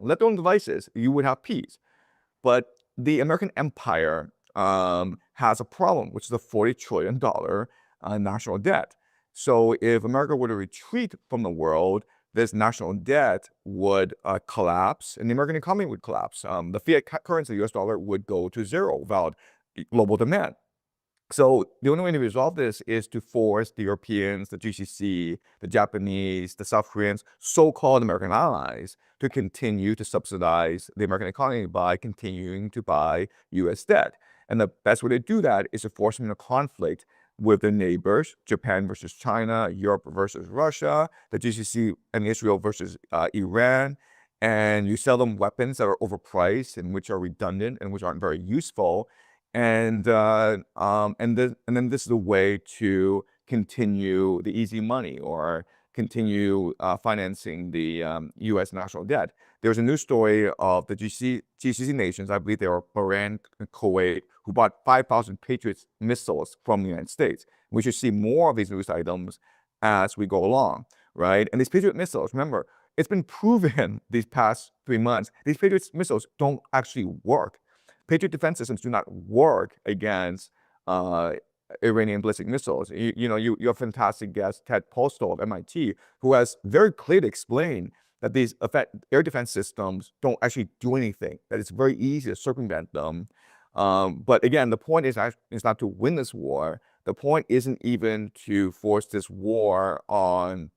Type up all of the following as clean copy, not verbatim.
let their own devices, you would have peace. But the American empire has a problem, which is a $40 trillion national debt. So if America were to retreat from the world, this national debt would collapse and the American economy would collapse. The fiat currency, the US dollar, would go to zero without global demand. So the only way to resolve this is to force the Europeans, the GCC, the Japanese, the South Koreans, so-called American allies, to continue to subsidize the American economy by continuing to buy US debt. And the best way to do that is to force them into conflict with their neighbors, Japan versus China, Europe versus Russia, the GCC and Israel versus Iran. And you sell them weapons that are overpriced and which are redundant and which aren't very useful. And then this is a way to continue the easy money or continue financing the U.S. national debt. There's a news story of the GCC nations, I believe they were Bahrain and Kuwait, who bought 5,000 Patriot missiles from the United States. We should see more of these news items as we go along, right? And these Patriot missiles, remember, it's been proven these past 3 months, these Patriot missiles don't actually work. Patriot defense systems do not work against Iranian ballistic missiles. Your fantastic guest, Ted Postol of MIT, who has very clearly explained that these air defense systems don't actually do anything, that it's very easy to circumvent them. But again, the point is not to win this war. The point isn't even to force this war on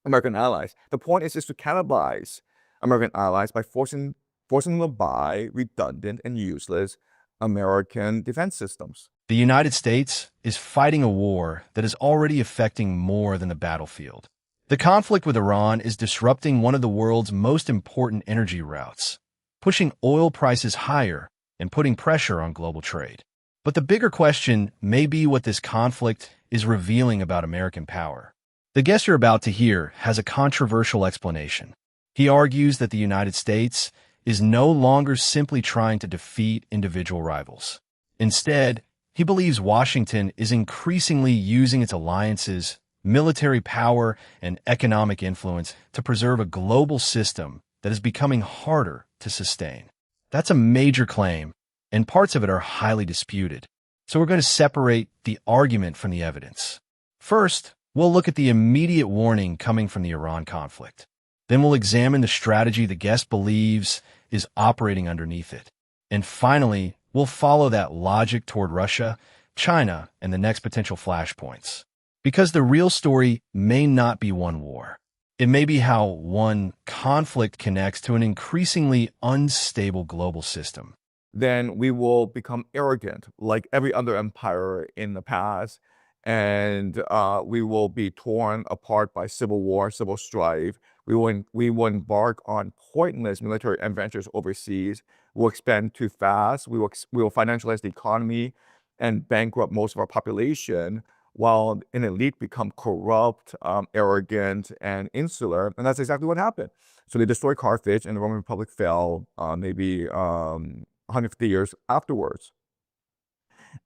American allies. The point is just to cannibalize American allies by forcing them to buy redundant and useless American defense systems. The United States is fighting a war that is already affecting more than the battlefield. The conflict with Iran is disrupting one of the world's most important energy routes, pushing oil prices higher and putting pressure on global trade. But the bigger question may be what this conflict is revealing about American power. The guest you're about to hear has a controversial explanation. He argues that the United States is no longer simply trying to defeat individual rivals. Instead, he believes Washington is increasingly using its alliances, military power, and economic influence to preserve a global system that is becoming harder to sustain. That's a major claim, and parts of it are highly disputed. So we're going to separate the argument from the evidence. First, we'll look at the immediate warning coming from the Iran conflict. Then we'll examine the strategy the guest believes is operating underneath it. And finally, we'll follow that logic toward Russia, China, and the next potential flashpoints. Because the real story may not be one war. It may be how one conflict connects to an increasingly unstable global system. Then we will become arrogant like every other empire in the past, and we will be torn apart by civil war, civil strife. We will embark on pointless military adventures overseas. We'll expand too fast. We will financialize the economy and bankrupt most of our population, while an elite become corrupt, arrogant, and insular. And that's exactly what happened. So they destroyed Carthage, and the Roman Republic fell maybe 150 years afterwards.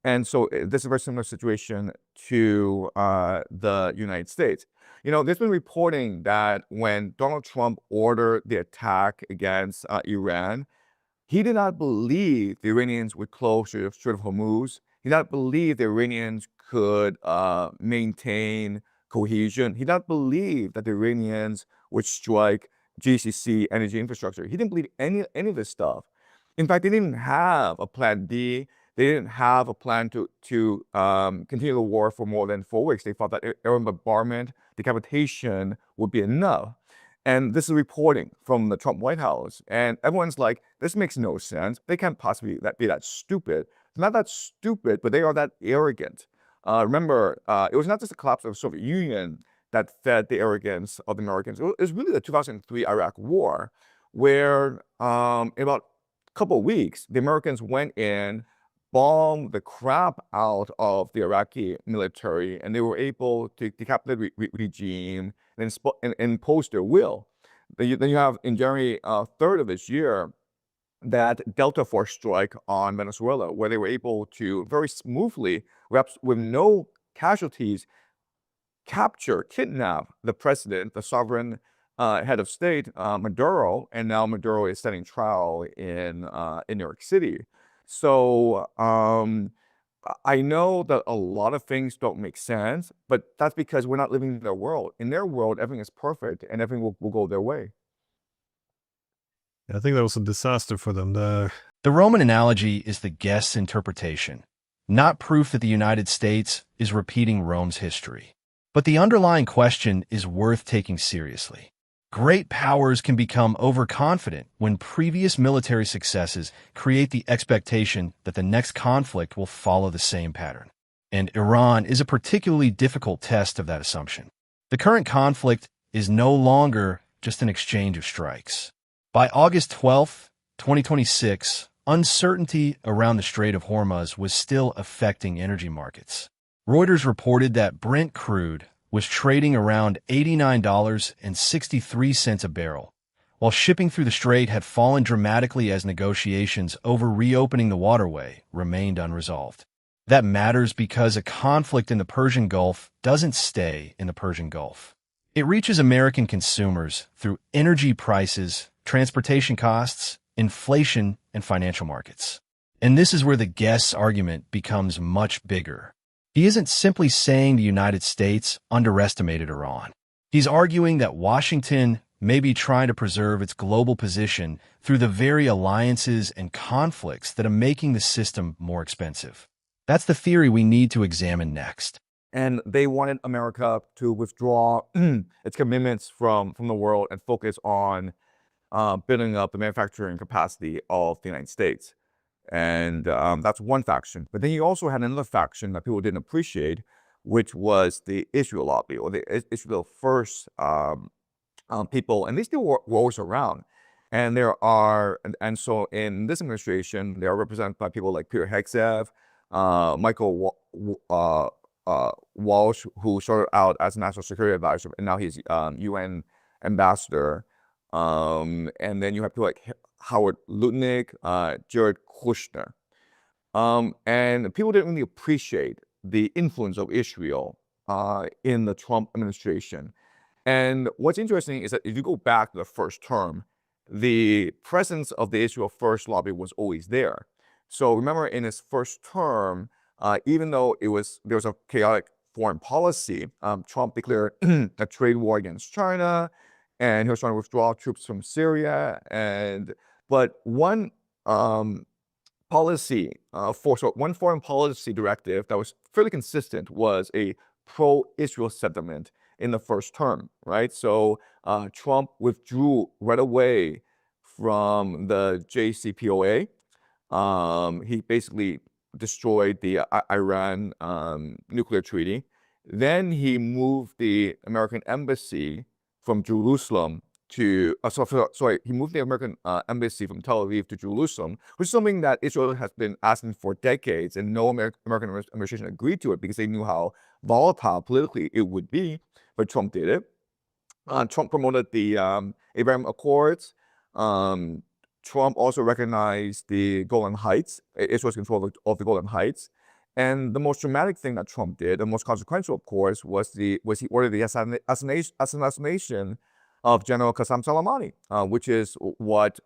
And so this is a very similar situation to the United States. There's been reporting that when Donald Trump ordered the attack against Iran, he did not believe the Iranians would close the Strait of Hormuz. He did not believe the Iranians could maintain cohesion. He did not believe that the Iranians would strike GCC energy infrastructure. He didn't believe any of this stuff. In fact, they didn't have a plan B. They didn't have a plan to continue the war for more than 4 weeks. They thought that air bombardment, decapitation would be enough. And this is reporting from the Trump White House. And everyone's like, this makes no sense. They can't possibly be that stupid. They're not that stupid, but they are that arrogant. Remember, it was not just the collapse of the Soviet Union that fed the arrogance of the Americans. It was really the 2003 Iraq War, where in about a couple of weeks, the Americans went in, bombed the crap out of the Iraqi military, and they were able to decapitulate the regime and impose their will. Then you have, in January 3rd of this year, that Delta Force strike on Venezuela, where they were able to very smoothly, with no casualties, kidnap the president, the sovereign head of state, Maduro, and now Maduro is standing trial in New York City. So I know that a lot of things don't make sense, but that's because we're not living in their world. In their world, everything is perfect and everything will go their way. I think that was a disaster for them. The Roman analogy is the guest's interpretation, not proof that the United States is repeating Rome's history. But the underlying question is worth taking seriously. Great powers can become overconfident when previous military successes create the expectation that the next conflict will follow the same pattern. And Iran is a particularly difficult test of that assumption. The current conflict is no longer just an exchange of strikes. By August 12, 2026, uncertainty around the Strait of Hormuz was still affecting energy markets. Reuters reported that Brent crude was trading around $89.63 a barrel, while shipping through the strait had fallen dramatically as negotiations over reopening the waterway remained unresolved. That matters because a conflict in the Persian Gulf doesn't stay in the Persian Gulf. It reaches American consumers through energy prices, transportation costs, inflation, and financial markets. And this is where the guest's argument becomes much bigger. He isn't simply saying the United States underestimated Iran. He's arguing that Washington may be trying to preserve its global position through the very alliances and conflicts that are making the system more expensive. That's the theory we need to examine next. And they wanted America to withdraw its commitments from the world and focus on building up the manufacturing capacity of the United States. And that's one faction. But then you also had another faction that people didn't appreciate, which was the Israel lobby, or the Israel first people. And they still were always around. And and so in this administration, they are represented by people like Peter Hegseth, Michael Walsh, who started out as National Security Advisor, and now he's UN ambassador. And then you have people like Howard Lutnick, Jared Kushner. And people didn't really appreciate the influence of Israel in the Trump administration. And what's interesting is that if you go back to the first term, the presence of the Israel First lobby was always there. So remember, in his first term, even though there was a chaotic foreign policy, Trump declared a trade war against China, and he was trying to withdraw troops from Syria. But one one foreign policy directive that was fairly consistent was a pro-Israel sentiment in the first term, right? So Trump withdrew right away from the JCPOA. He basically destroyed the Iran nuclear treaty. Then he moved the American embassy from Jerusalem to, he moved the American embassy from Tel Aviv to Jerusalem, which is something that Israel has been asking for decades, and no American administration agreed to it because they knew how volatile politically it would be, but Trump did it. Trump promoted the Abraham Accords. Trump also recognized the Golan Heights, Israel's control of the Golan Heights. And the most dramatic thing that Trump did, the most consequential, of course, was he ordered the assassination of General Qasem Soleimani, which is what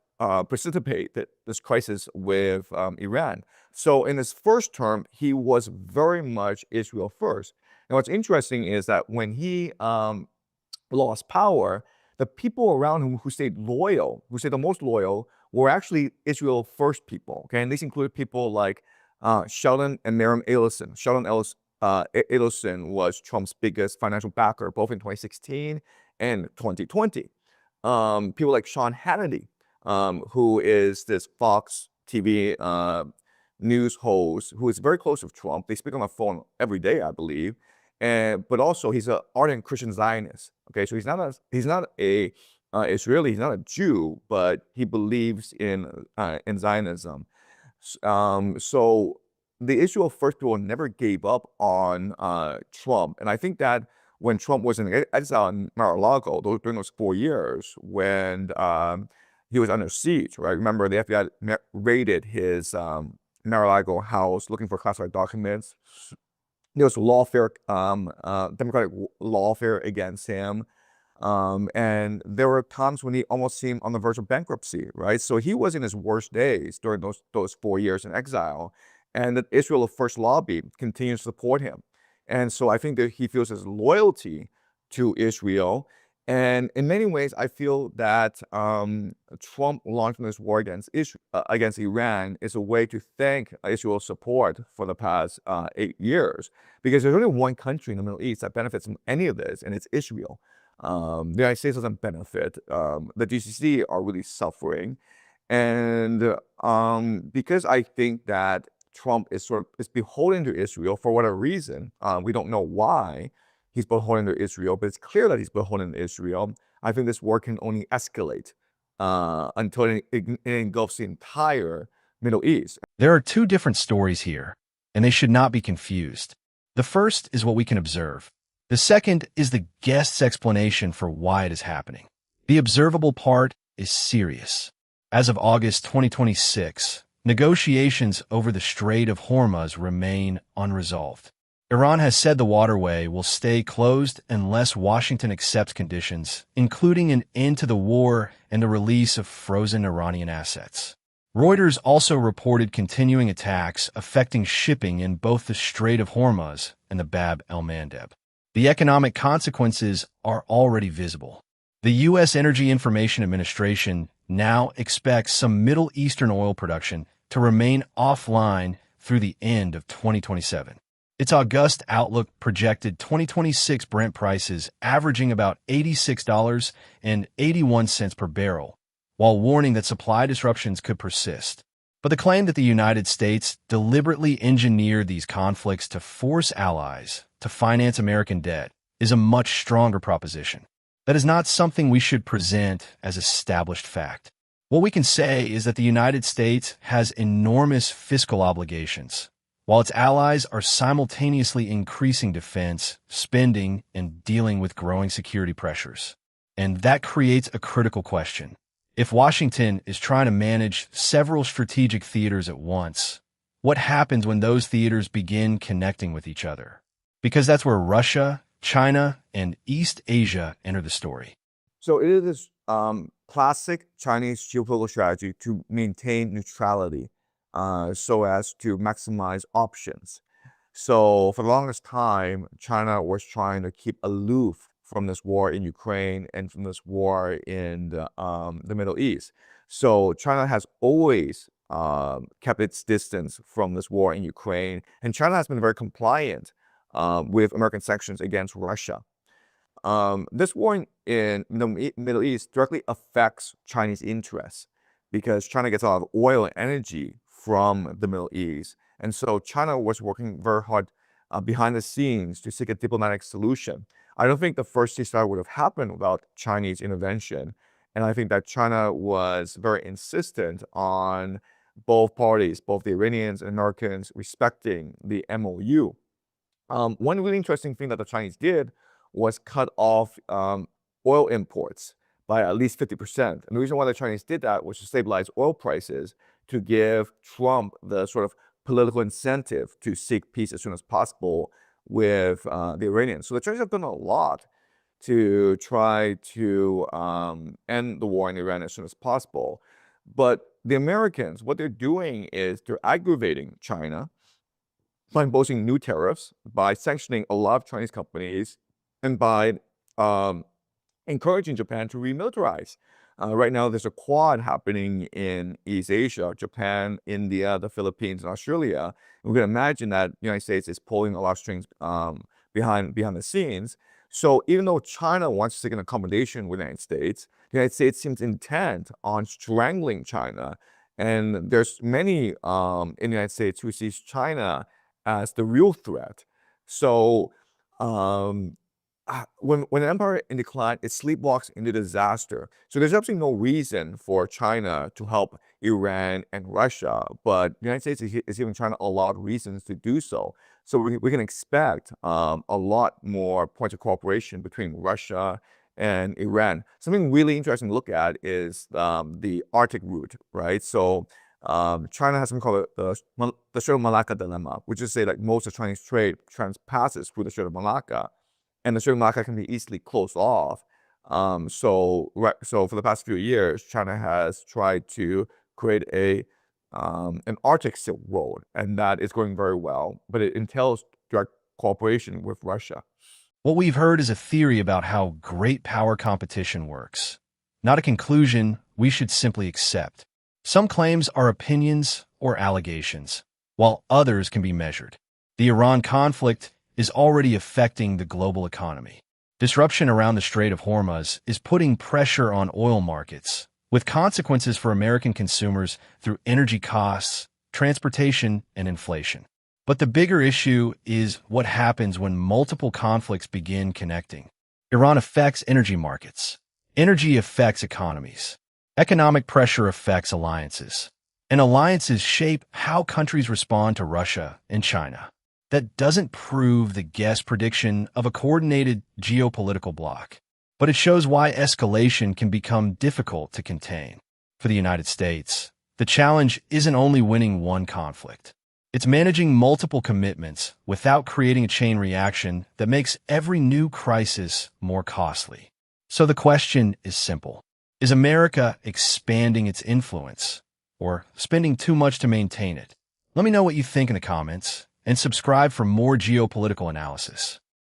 precipitated this crisis with Iran. So in his first term, he was very much Israel first. And what's interesting is that when he lost power, the people around him who stayed the most loyal, were actually Israel first people. Okay, and these included people like Sheldon and Miriam Adelson. Adelson was Trump's biggest financial backer, both in 2016 and 2020. People like Sean Hannity, who is this Fox TV news host, who is very close with Trump. They speak on the phone every day, I believe. But also he's an ardent Christian Zionist. Okay, so he's not a Israeli, he's not a Jew, but he believes in Zionism. So the Israel First people never gave up on Trump, and I think that when Trump was in exile in Mar-a-Lago during those 4 years, when he was under siege, right? Remember, the FBI raided his Mar-a-Lago house looking for classified documents. There was Democratic lawfare against him. And there were times when he almost seemed on the verge of bankruptcy, right? So he was in his worst days during those 4 years in exile. And that Israel First Lobby continues to support him. And so I think that he feels his loyalty to Israel. And in many ways, I feel that Trump launching this war against Iran is a way to thank Israel's support for the past 8 years, because there's only one country in the Middle East that benefits from any of this, and it's Israel. The United States doesn't benefit. The GCC are really suffering, and because I think that Trump is beholden to Israel for whatever reason, we don't know why he's beholden to Israel, but it's clear that he's beholden to Israel. I think this war can only escalate until it engulfs the entire Middle East. There are two different stories here, and they should not be confused. The first is what we can observe. The second is the guest's explanation for why it is happening. The observable part is serious. As of August 2026, negotiations over the Strait of Hormuz remain unresolved. Iran has said the waterway will stay closed unless Washington accepts conditions, including an end to the war and the release of frozen Iranian assets. Reuters also reported continuing attacks affecting shipping in both the Strait of Hormuz and the Bab el-Mandeb. The economic consequences are already visible. The U.S. Energy Information Administration now expects some Middle Eastern oil production to remain offline through the end of 2027. Its August outlook projected 2026 Brent prices averaging about $86.81 per barrel, while warning that supply disruptions could persist. But the claim that the United States deliberately engineered these conflicts to force allies to finance American debt is a much stronger proposition. That is not something we should present as established fact. What we can say is that the United States has enormous fiscal obligations, while its allies are simultaneously increasing defense, spending, and dealing with growing security pressures. And that creates a critical question. If Washington is trying to manage several strategic theaters at once, what happens when those theaters begin connecting with each other? Because that's where Russia, China, and East Asia enter the story. So it is this classic Chinese geopolitical strategy to maintain neutrality so as to maximize options. So for the longest time, China was trying to keep aloof from this war in Ukraine and from this war in the Middle East. So China has always kept its distance from this war in Ukraine, and China has been very compliant with American sanctions against Russia. This war in the Middle East directly affects Chinese interests because China gets a lot of oil and energy from the Middle East. And so China was working very hard behind the scenes to seek a diplomatic solution. I don't think the first ceasefire would have happened without Chinese intervention. And I think that China was very insistent on both parties, both the Iranians and Americans, respecting the MOU. One really interesting thing that the Chinese did was cut off oil imports by at least 50%. And the reason why the Chinese did that was to stabilize oil prices, to give Trump the sort of political incentive to seek peace as soon as possible with the Iranians. So the Chinese have done a lot to try to end the war in Iran as soon as possible. But the Americans, what they're doing is they're aggravating China by imposing new tariffs, by sanctioning a lot of Chinese companies, and by encouraging Japan to remilitarize. Right now, there's a quad happening in East Asia: Japan, India, the Philippines, and Australia. And we can imagine that the United States is pulling a lot of strings behind the scenes. So even though China wants to seek an accommodation with the United States seems intent on strangling China. And there's many in the United States who sees China as the real threat. So when an empire in decline, it sleepwalks into disaster. So there's absolutely no reason for China to help Iran and Russia, but the United States is giving China a lot of reasons to do so. So we can expect a lot more points of cooperation between Russia and Iran. Something really interesting to look at is the Arctic route, right? So China has something called the Strait of Malacca dilemma, which is to say that most of Chinese trade passes through the Strait of Malacca. And the Strait of Malacca can be easily closed off So for the past few years, China has tried to create an Arctic Silk Road, and that is going very well, but it entails direct cooperation with Russia. What we've heard is a theory about how great power competition works, not a conclusion we should simply accept. Some claims are opinions or allegations, while others can be measured. The Iran conflict is already affecting the global economy. Disruption around the Strait of Hormuz is putting pressure on oil markets, with consequences for American consumers through energy costs, transportation, and inflation. But the bigger issue is what happens when multiple conflicts begin connecting. Iran affects energy markets. Energy affects economies. Economic pressure affects alliances. And alliances shape how countries respond to Russia and China. That doesn't prove the guess prediction of a coordinated geopolitical bloc, but it shows why escalation can become difficult to contain. For the United States, the challenge isn't only winning one conflict. It's managing multiple commitments without creating a chain reaction that makes every new crisis more costly. So the question is simple. Is America expanding its influence or spending too much to maintain it? Let me know what you think in the comments and subscribe for more geopolitical analysis.